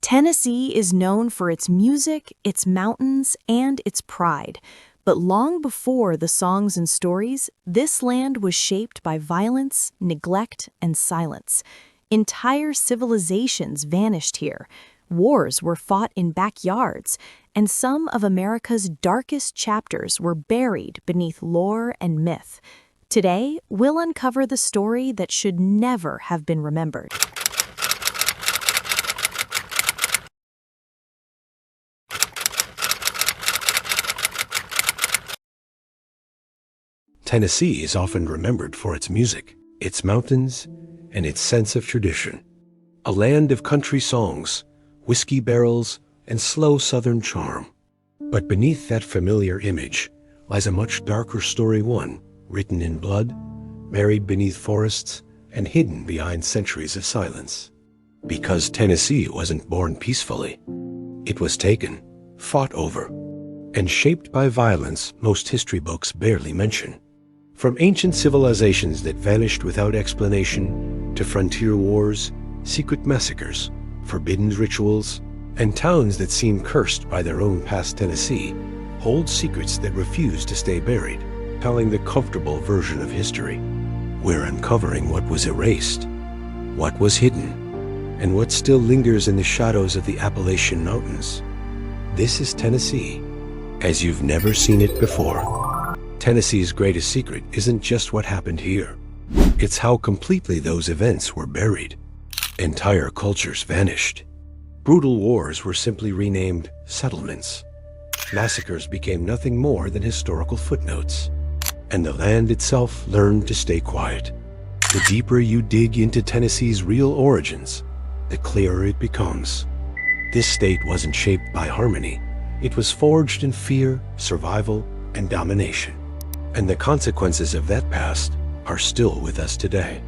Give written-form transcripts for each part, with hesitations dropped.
Tennessee is known for its music, its mountains, and its pride. But long before the songs and stories, this land was shaped by violence, neglect, and silence. Entire civilizations vanished here. Wars were fought in backyards, and some of America's darkest chapters were buried beneath lore and myth. Today, we'll uncover the story that should never have been remembered. Tennessee is often remembered for its music, its mountains, and its sense of tradition. A land of country songs, whiskey barrels, and slow southern charm. But beneath that familiar image lies a much darker story, one written in blood, buried beneath forests, and hidden behind centuries of silence. Because Tennessee wasn't born peacefully. It was taken, fought over, and shaped by violence most history books barely mention. From ancient civilizations that vanished without explanation, to frontier wars, secret massacres, forbidden rituals, and towns that seem cursed by their own past, Tennessee holds secrets that refuse to stay buried, telling the comfortable version of history. We're uncovering what was erased, what was hidden, and what still lingers in the shadows of the Appalachian Mountains. This is Tennessee, as you've never seen it before. Tennessee's greatest secret isn't just what happened here. It's how completely those events were buried. Entire cultures vanished. Brutal wars were simply renamed settlements. Massacres became nothing more than historical footnotes. And the land itself learned to stay quiet. The deeper you dig into Tennessee's real origins, the clearer it becomes. This state wasn't shaped by harmony. It was forged in fear, survival, and domination. And the consequences of that past are still with us today.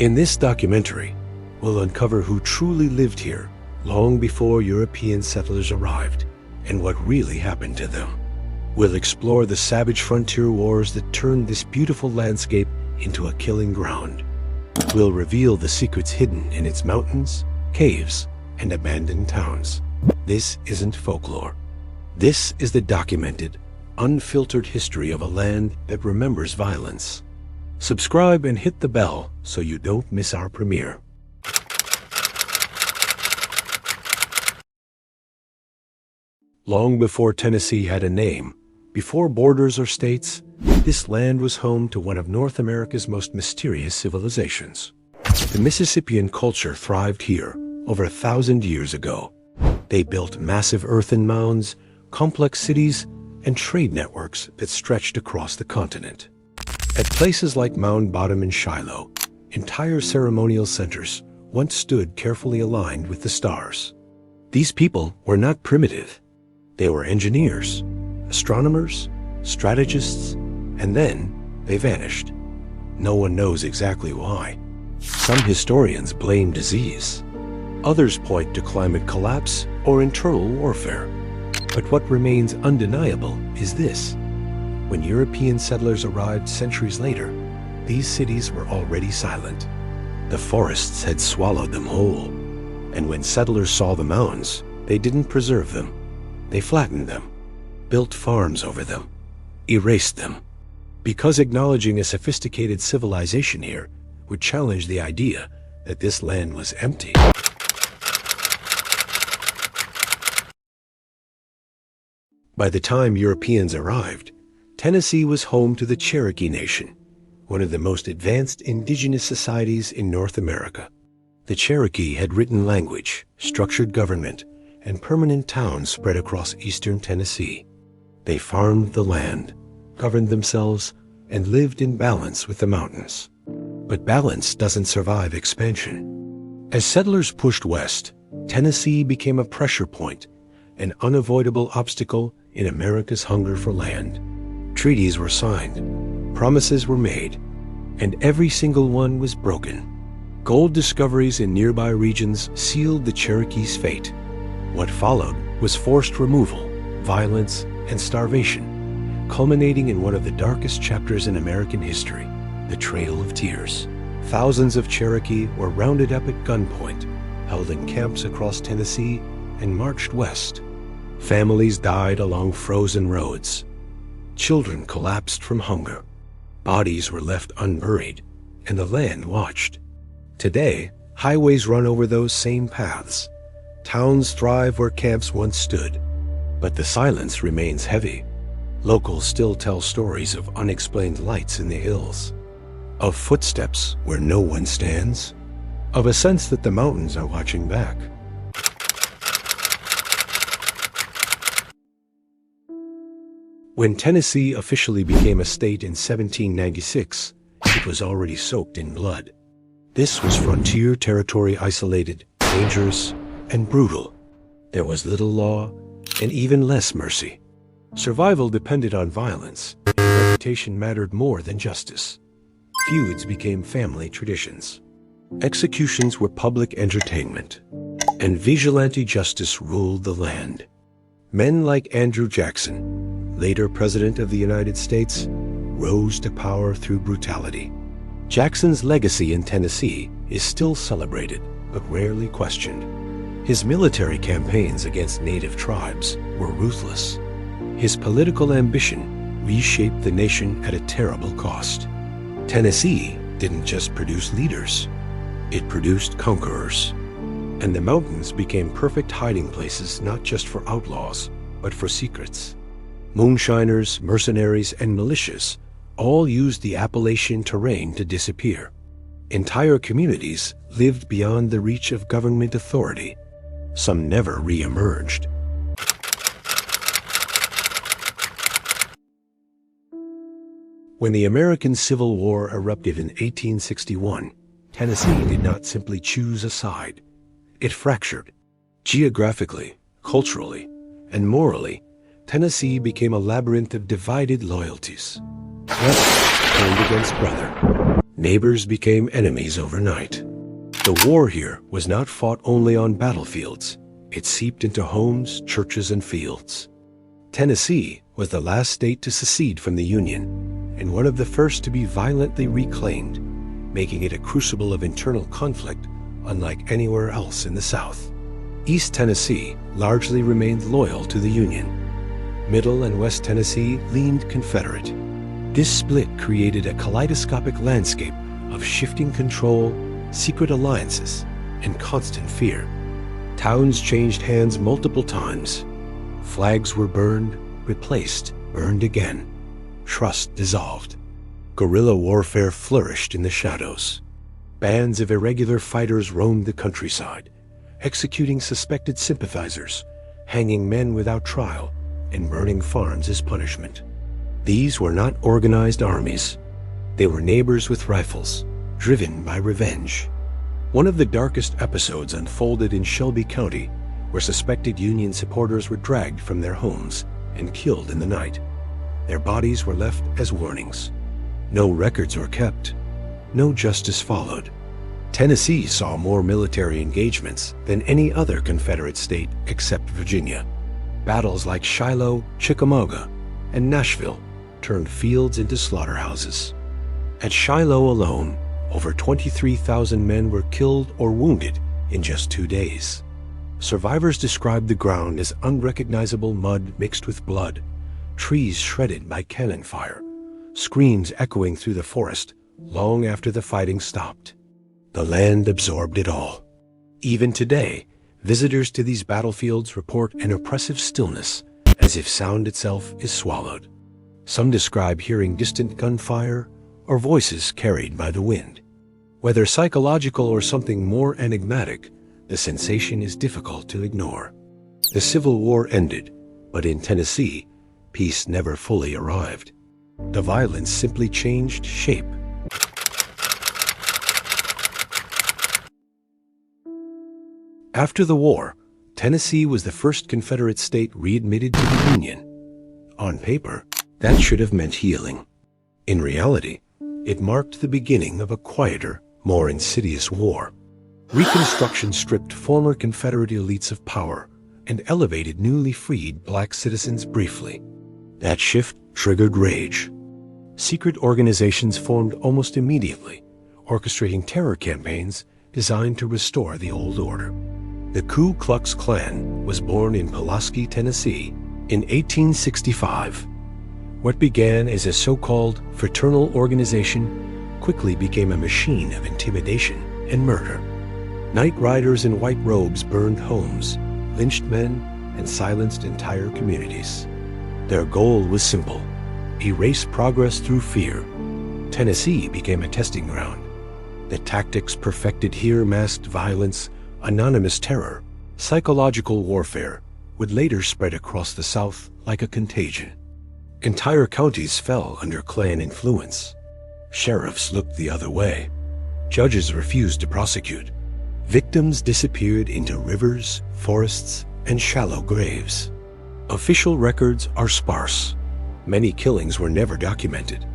In this documentary, we'll uncover who truly lived here long before European settlers arrived and what really happened to them. We'll explore the savage frontier wars that turned this beautiful landscape into a killing ground. We'll reveal the secrets hidden in its mountains, caves, and abandoned towns. This isn't folklore. This is the documented, unfiltered history of a land that remembers violence. Subscribe and hit the bell so you don't miss our premiere. Long before Tennessee had a name, before borders or states, this land was home to one of North America's most mysterious civilizations. The Mississippian culture thrived here over 1,000 years ago. They built massive earthen mounds, complex cities, and trade networks that stretched across the continent. At places like Mound Bottom and Shiloh, entire ceremonial centers once stood carefully aligned with the stars. These people were not primitive. They were engineers, astronomers, strategists, and then they vanished. No one knows exactly why. Some historians blame disease. Others point to climate collapse or internal warfare. But what remains undeniable is this. When European settlers arrived centuries later, these cities were already silent. The forests had swallowed them whole. And when settlers saw the mounds, they didn't preserve them. They flattened them, built farms over them, erased them. Because acknowledging a sophisticated civilization here would challenge the idea that this land was empty. By the time Europeans arrived, Tennessee was home to the Cherokee Nation, one of the most advanced indigenous societies in North America. The Cherokee had written language, structured government, and permanent towns spread across eastern Tennessee. They farmed the land, governed themselves, and lived in balance with the mountains. But balance doesn't survive expansion. As settlers pushed west, Tennessee became a pressure point, an unavoidable obstacle in America's hunger for land. Treaties were signed, promises were made, and every single one was broken. Gold discoveries in nearby regions sealed the Cherokee's fate. What followed was forced removal, violence, and starvation, culminating in one of the darkest chapters in American history, the Trail of Tears. Thousands of Cherokee were rounded up at gunpoint, held in camps across Tennessee, and marched west. Families died along frozen roads. Children collapsed from hunger. Bodies were left unburied, and the land watched. Today, highways run over those same paths. Towns thrive where camps once stood. But the silence remains heavy. Locals still tell stories of unexplained lights in the hills, of footsteps where no one stands, of a sense that the mountains are watching back. When Tennessee officially became a state in 1796, it was already soaked in blood. This was frontier territory, isolated, dangerous, and brutal. There was little law and even less mercy. Survival depended on violence, and reputation mattered more than justice. Feuds became family traditions. Executions were public entertainment, and vigilante justice ruled the land. Men like Andrew Jackson, later President of the United States, rose to power through brutality. Jackson's legacy in Tennessee is still celebrated, but rarely questioned. His military campaigns against native tribes were ruthless. His political ambition reshaped the nation at a terrible cost. Tennessee didn't just produce leaders, it produced conquerors. And the mountains became perfect hiding places not just for outlaws, but for secrets. Moonshiners, mercenaries, and militias all used the Appalachian terrain to disappear. Entire communities lived beyond the reach of government authority. Some never re-emerged. When the American Civil War erupted in 1861, Tennessee did not simply choose a side. It fractured. Geographically, culturally, and morally, Tennessee became a labyrinth of divided loyalties. Brother turned against brother. Neighbors became enemies overnight. The war here was not fought only on battlefields. It seeped into homes, churches, and fields. Tennessee was the last state to secede from the Union, and one of the first to be violently reclaimed, making it a crucible of internal conflict unlike anywhere else in the South. East Tennessee largely remained loyal to the Union. Middle and West Tennessee leaned Confederate. This split created a kaleidoscopic landscape of shifting control, secret alliances, and constant fear. Towns changed hands multiple times. Flags were burned, replaced, burned again. Trust dissolved. Guerrilla warfare flourished in the shadows. Bands of irregular fighters roamed the countryside, executing suspected sympathizers, hanging men without trial, and burning farms as punishment. These were not organized armies. They were neighbors with rifles, driven by revenge. One of the darkest episodes unfolded in Shelby County, where suspected Union supporters were dragged from their homes and killed in the night. Their bodies were left as warnings. No records were kept. No justice followed. Tennessee saw more military engagements than any other Confederate state except Virginia. Battles like Shiloh, Chickamauga, and Nashville turned fields into slaughterhouses. At Shiloh alone, over 23,000 men were killed or wounded in just 2 days. Survivors described the ground as unrecognizable mud mixed with blood, trees shredded by cannon fire, screams echoing through the forest long after the fighting stopped. The land absorbed it all. Even today, visitors to these battlefields report an oppressive stillness, as if sound itself is swallowed. Some describe hearing distant gunfire or voices carried by the wind. Whether psychological or something more enigmatic, the sensation is difficult to ignore. The Civil War ended, but in Tennessee, peace never fully arrived. The violence simply changed shape. After the war, Tennessee was the first Confederate state readmitted to the Union. On paper, that should have meant healing. In reality, it marked the beginning of a quieter, more insidious war. Reconstruction stripped former Confederate elites of power and elevated newly freed black citizens briefly. That shift triggered rage. Secret organizations formed almost immediately, orchestrating terror campaigns designed to restore the old order. The Ku Klux Klan was born in Pulaski, Tennessee, in 1865. What began as a so-called fraternal organization quickly became a machine of intimidation and murder. Night riders in white robes burned homes, lynched men, and silenced entire communities. Their goal was simple: erase progress through fear. Tennessee became a testing ground. The tactics perfected here masked violence, anonymous terror, psychological warfare would later spread across the South like a contagion. Entire counties fell under Klan influence. Sheriffs looked the other way. Judges refused to prosecute. Victims disappeared into rivers, forests, and shallow graves. Official records are sparse. Many killings were never documented.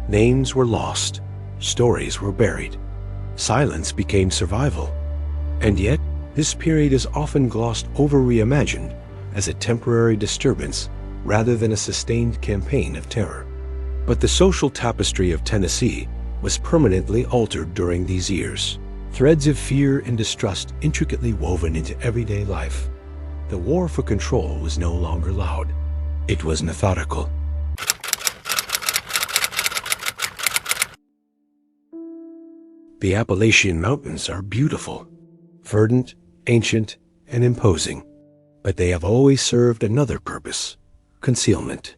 Names were lost. Stories were buried. Silence became survival. And yet, this period is often glossed over, reimagined as a temporary disturbance rather than a sustained campaign of terror. But the social tapestry of Tennessee was permanently altered during these years. Threads of fear and distrust intricately woven into everyday life. The war for control was no longer loud. It was methodical. The Appalachian Mountains are beautiful, verdant, ancient, and imposing, but they have always served another purpose: concealment.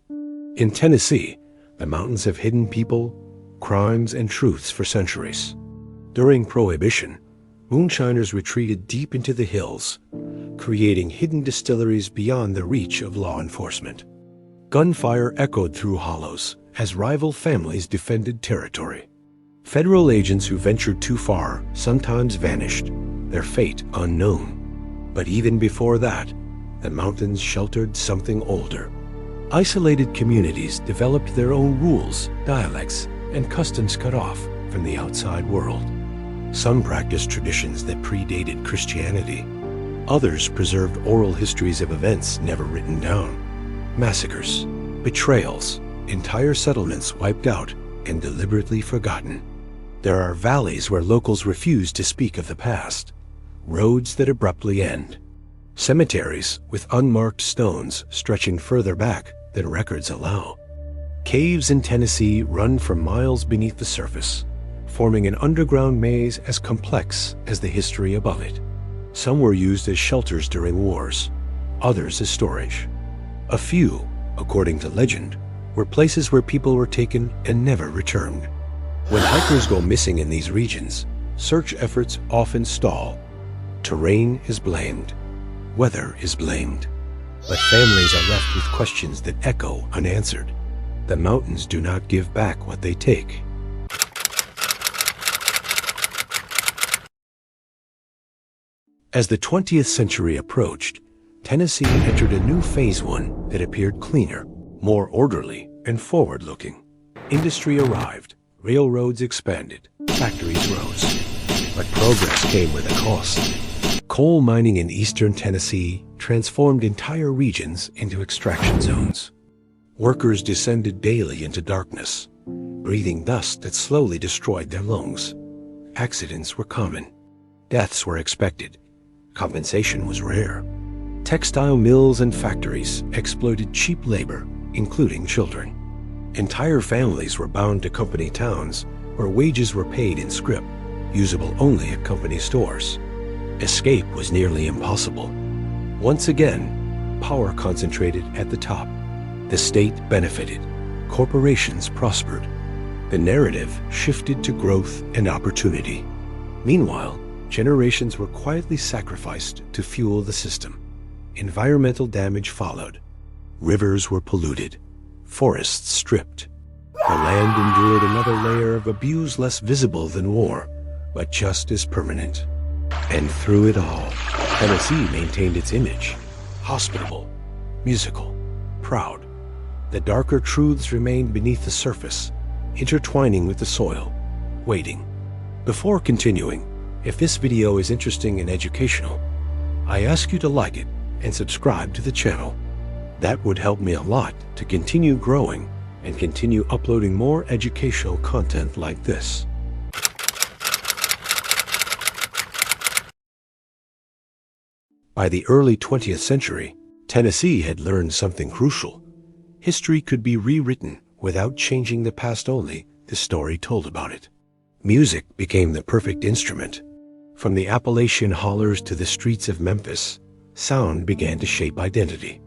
In Tennessee, the mountains have hidden people, crimes, and truths for centuries. During Prohibition, moonshiners retreated deep into the hills, creating hidden distilleries beyond the reach of law enforcement. Gunfire echoed through hollows as rival families defended territory. Federal agents who ventured too far sometimes vanished, their fate unknown. But even before that, the mountains sheltered something older. Isolated communities developed their own rules, dialects, and customs cut off from the outside world. Some practiced traditions that predated Christianity. Others preserved oral histories of events never written down. Massacres, betrayals, entire settlements wiped out and deliberately forgotten. There are valleys where locals refuse to speak of the past, roads that abruptly end, cemeteries with unmarked stones stretching further back than records allow. Caves in Tennessee run for miles beneath the surface, forming an underground maze as complex as the history above it. Some were used as shelters during wars, others as storage. A few, according to legend, were places where people were taken and never returned. When hikers go missing in these regions, search efforts often stall. Terrain is blamed. Weather is blamed. But families are left with questions that echo unanswered. The mountains do not give back what they take. As the 20th century approached, Tennessee entered a new phase one that appeared cleaner, more orderly, and forward-looking. Industry arrived. Railroads expanded, factories rose, but progress came with a cost. Coal mining in eastern Tennessee transformed entire regions into extraction zones. Workers descended daily into darkness, breathing dust that slowly destroyed their lungs. Accidents were common. Deaths were expected. Compensation was rare. Textile mills and factories exploited cheap labor, including children. Entire families were bound to company towns where wages were paid in scrip, usable only at company stores. Escape was nearly impossible. Once again, power concentrated at the top. The state benefited. Corporations prospered. The narrative shifted to growth and opportunity. Meanwhile, generations were quietly sacrificed to fuel the system. Environmental damage followed. Rivers were polluted. Forests stripped. The land endured another layer of abuse less visible than war, but just as permanent. And through it all, Tennessee maintained its image. Hospitable, musical, proud. The darker truths remained beneath the surface, intertwining with the soil, waiting. Before continuing, if this video is interesting and educational, I ask you to like it and subscribe to the channel. That would help me a lot to continue growing and continue uploading more educational content like this. By the early 20th century, Tennessee had learned something crucial. History could be rewritten without changing the past, only the story told about it. Music became the perfect instrument. From the Appalachian hollers to the streets of Memphis, sound began to shape identity.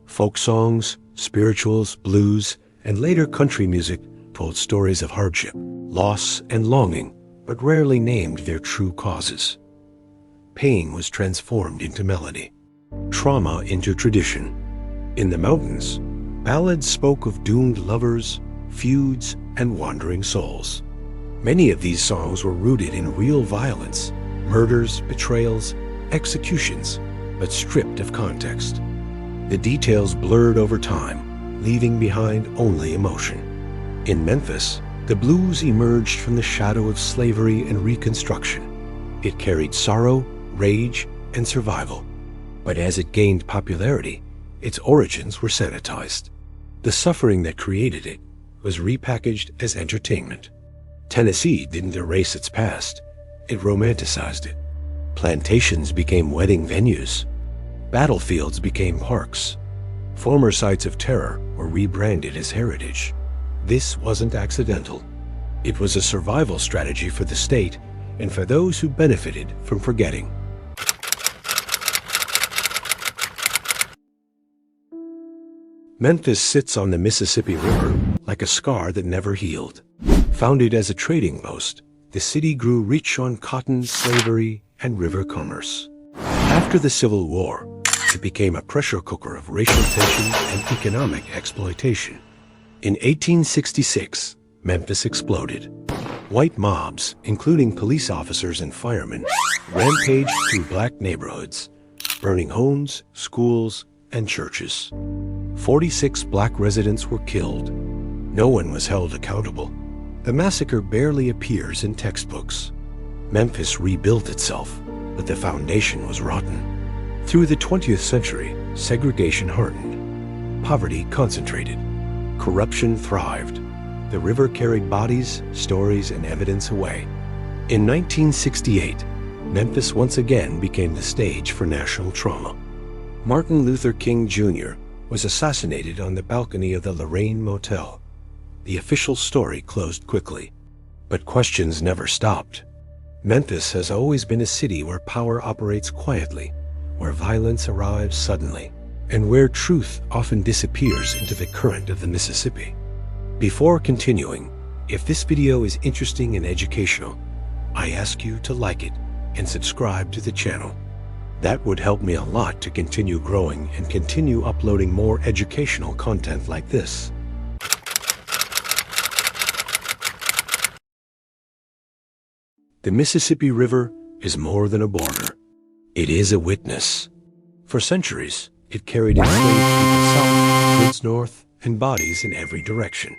Folk songs, spirituals, blues, and later country music told stories of hardship, loss, and longing, but rarely named their true causes. Pain was transformed into melody, trauma into tradition. In the mountains, ballads spoke of doomed lovers, feuds, and wandering souls. Many of these songs were rooted in real violence, murders, betrayals, executions, but stripped of context. The details blurred over time, leaving behind only emotion. In Memphis, the blues emerged from the shadow of slavery and Reconstruction. It carried sorrow, rage, and survival. But as it gained popularity, its origins were sanitized. The suffering that created it was repackaged as entertainment. Tennessee didn't erase its past, it romanticized it. Plantations became wedding venues. Battlefields became parks. Former sites of terror were rebranded as heritage. This wasn't accidental. It was a survival strategy for the state and for those who benefited from forgetting. Memphis sits on the Mississippi River like a scar that never healed. Founded as a trading post, the city grew rich on cotton, slavery, and river commerce. After the Civil War, it became a pressure cooker of racial tension and economic exploitation. In 1866, Memphis exploded. White mobs, including police officers and firemen, rampaged through black neighborhoods, burning homes, schools, and churches. 46 black residents were killed. No one was held accountable. The massacre barely appears in textbooks. Memphis rebuilt itself, but the foundation was rotten. Through the 20th century, segregation hardened. Poverty concentrated. Corruption thrived. The river carried bodies, stories, and evidence away. In 1968, Memphis once again became the stage for national trauma. Martin Luther King Jr. was assassinated on the balcony of the Lorraine Motel. The official story closed quickly, but questions never stopped. Memphis has always been a city where power operates quietly, where violence arrives suddenly, and where truth often disappears into the current of the Mississippi. Before continuing, if this video is interesting and educational, I ask you to like it and subscribe to the channel. That would help me a lot to continue growing and continue uploading more educational content like this. The Mississippi River is more than a border. It is a witness. For centuries, it carried enslaved people south, goods north, and bodies in every direction.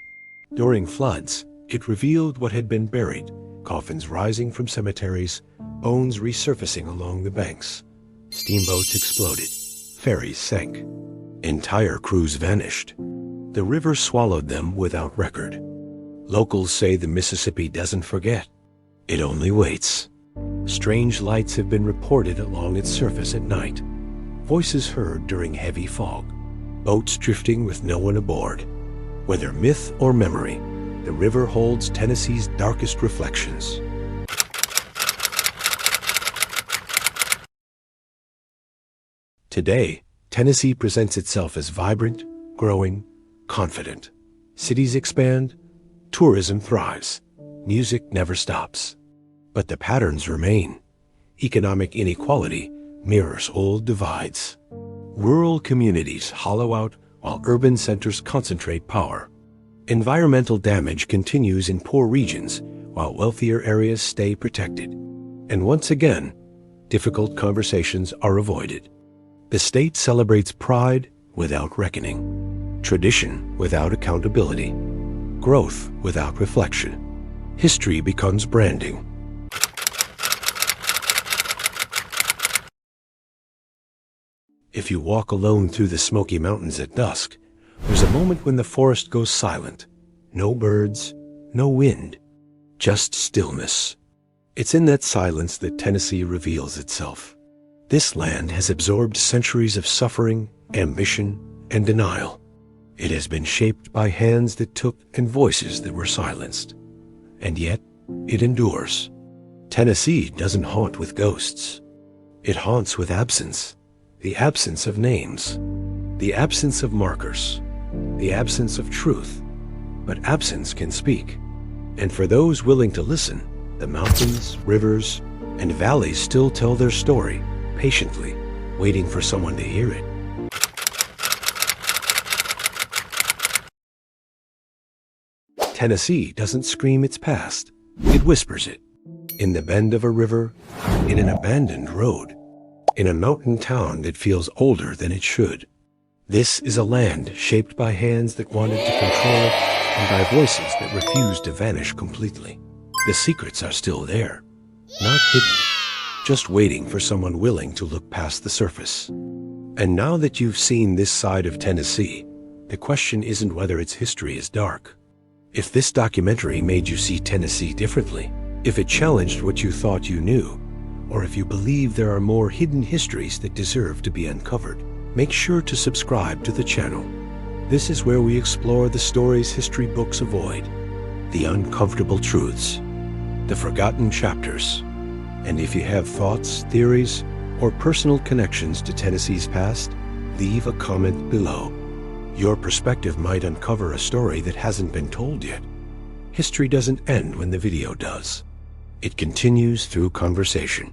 During floods, it revealed what had been buried, coffins rising from cemeteries, bones resurfacing along the banks. Steamboats exploded. Ferries sank. Entire crews vanished. The river swallowed them without record. Locals say the Mississippi doesn't forget. It only waits. Strange lights have been reported along its surface at night. Voices heard during heavy fog. Boats drifting with no one aboard. Whether myth or memory, the river holds Tennessee's darkest reflections. Today, Tennessee presents itself as vibrant, growing, confident. Cities expand, tourism thrives, music never stops. But the patterns remain. Economic inequality mirrors old divides. Rural communities hollow out while urban centers concentrate power. Environmental damage continues in poor regions while wealthier areas stay protected. And once again, difficult conversations are avoided. The state celebrates pride without reckoning, tradition without accountability, growth without reflection. History becomes branding. If you walk alone through the Smoky Mountains at dusk, there's a moment when the forest goes silent. No birds, no wind, just stillness. It's in that silence that Tennessee reveals itself. This land has absorbed centuries of suffering, ambition, and denial. It has been shaped by hands that took and voices that were silenced. And yet, it endures. Tennessee doesn't haunt with ghosts. It haunts with absence. The absence of names. The absence of markers. The absence of truth. But absence can speak. And for those willing to listen, the mountains, rivers, and valleys still tell their story, patiently, waiting for someone to hear it. Tennessee doesn't scream its past. It whispers it. In the bend of a river, in an abandoned road, in a mountain town that feels older than it should. This is a land shaped by hands that wanted to control it and by voices that refused to vanish completely. The secrets are still there, not hidden, just waiting for someone willing to look past the surface. And now that you've seen this side of Tennessee, the question isn't whether its history is dark. If this documentary made you see Tennessee differently, if it challenged what you thought you knew, or if you believe there are more hidden histories that deserve to be uncovered, make sure to subscribe to the channel. This is where we explore the stories history books avoid, the uncomfortable truths, the forgotten chapters. And if you have thoughts, theories, or personal connections to Tennessee's past, leave a comment below. Your perspective might uncover a story that hasn't been told yet. History doesn't end when the video does. It continues through conversation.